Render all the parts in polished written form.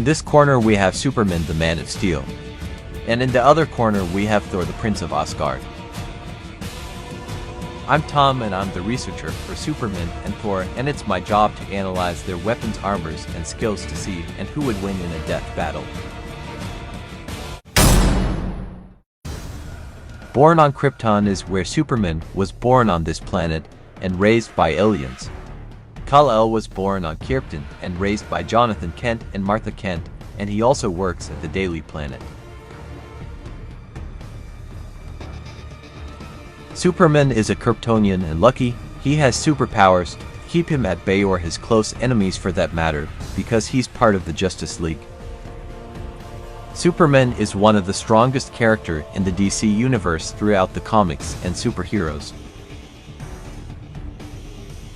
In this corner we have Superman, the Man of Steel. And in the other corner we have Thor, the Prince of Asgard. I'm Tom, and I'm the researcher for Superman and Thor, and it's my job to analyze their weapons, armors, and skills to see and who would win in a death battle. Born on Krypton is where Superman was born on this planet and raised by aliens. Kal-El was born on Krypton and raised by Jonathan Kent and Martha Kent, and he also works at the Daily Planet. Superman is a Kryptonian, and lucky he has superpowers to keep him at bay, or his close enemies for that matter, because he's part of the Justice League. Superman is one of the strongest characters in the DC universe throughout the comics and superheroes.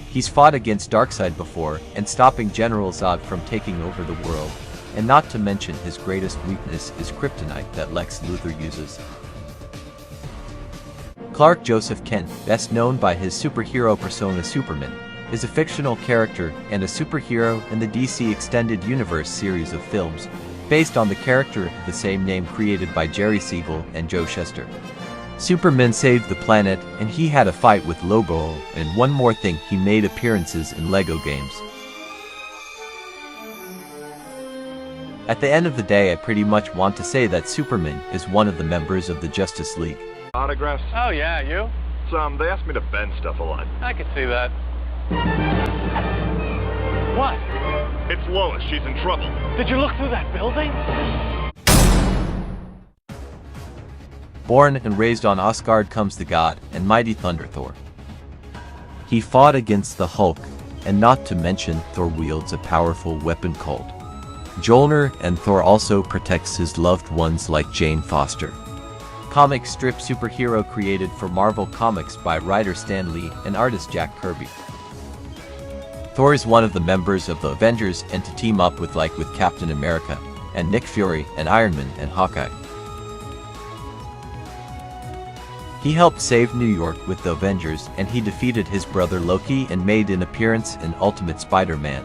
He's fought against Darkseid before and stopping General Zod from taking over the world, and not to mention his greatest weakness is kryptonite that Lex Luthor uses. Clark Joseph Kent, best known by his superhero persona Superman, is a fictional character and a superhero in the DC Extended Universe series of films, based on the character of the same name created by Jerry Siegel and Joe Shuster. Superman saved the planet, and he had a fight with Lobo, and one more thing, he made appearances in Lego games. At the end of the day, I pretty much want to say that Superman is one of the members of the Justice League. Autographs? Oh yeah, you? They ask me to bend stuff a lot. I could see that. What? It's Lois, she's in trouble. Did you look through that building? Born and raised on Asgard comes the god and mighty Thunder Thor. He fought against the Hulk, and not to mention Thor wields a powerful weapon called Mjolnir, and Thor also protects his loved ones like Jane Foster. Comic strip superhero created for Marvel Comics by writer Stan Lee and artist Jack Kirby. Thor is one of the members of the Avengers, and to team up with Captain America and Nick Fury and Iron Man and Hawkeye. He helped save New York with the Avengers, and he defeated his brother Loki and made an appearance in Ultimate Spider-Man.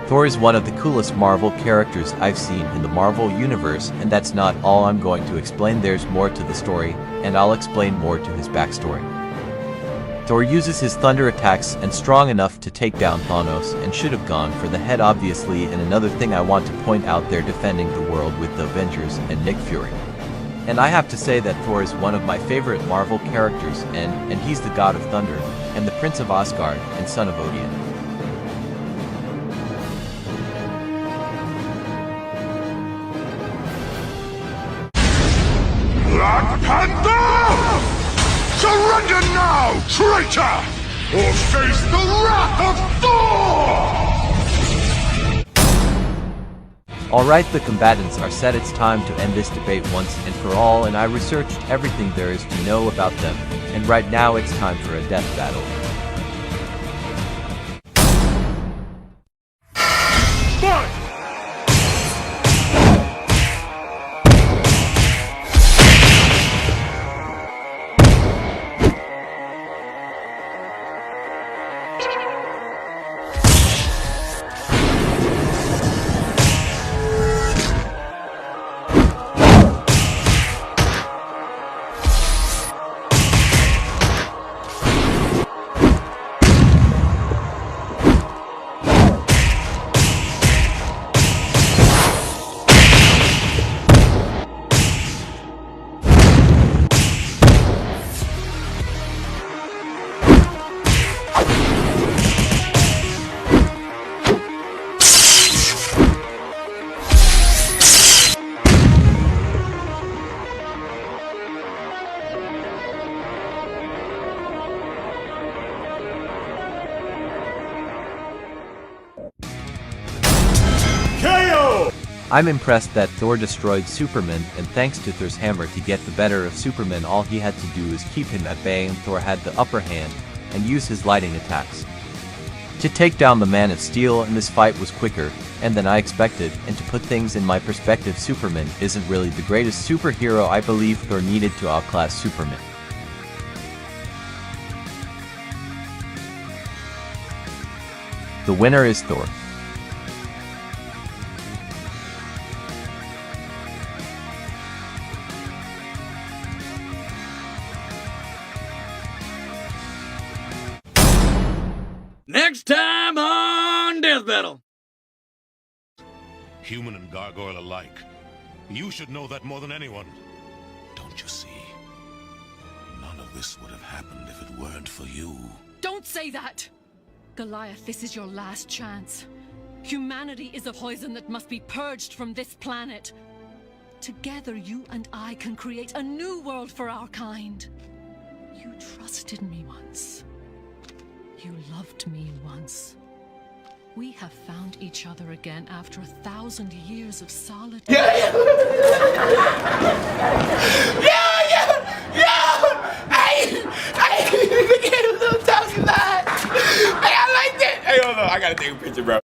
Thor is one of the coolest Marvel characters I've seen in the Marvel Universe, and that's not all I'm going to explain. There's more to the story, and I'll explain more to his backstory. Thor uses his thunder attacks and strong enough to take down Thanos, and should have gone for the head obviously. And another thing I want to point out, they're defending the world with the Avengers and Nick Fury. And I have to say that Thor is one of my favorite Marvel characters, and he's the god of thunder, and the Prince of Asgard, and son of Odin. Black Panther! Surrender now, traitor! Or face the wrath of Thor! Alright, the combatants are set. It's time to end this debate once and for all, and I researched everything there is to know about them, and right now it's time for a death battle. Fight! I'm impressed that Thor destroyed Superman, and thanks to Thor's hammer to get the better of Superman, all he had to do is keep him at bay, and Thor had the upper hand and use his lightning attacks to take down the Man of Steel, and this fight was quicker than I expected. And to put things in my perspective, Superman isn't really the greatest superhero. I believe Thor needed to outclass Superman. The winner is Thor. Next time on Death Battle. Human and gargoyle alike. You should know that more than anyone. Don't you see? None of this would have happened if it weren't for you. Don't say that! Goliath, this is your last chance. Humanity is a poison that must be purged from this planet. Together, you and I can create a new world for our kind. You trusted me once. You loved me once. We have found each other again after 1,000 years of solitude. Yeah! Hey, don't tell me that. Hey, I liked it. Hey, hold on, I gotta take a picture, bro.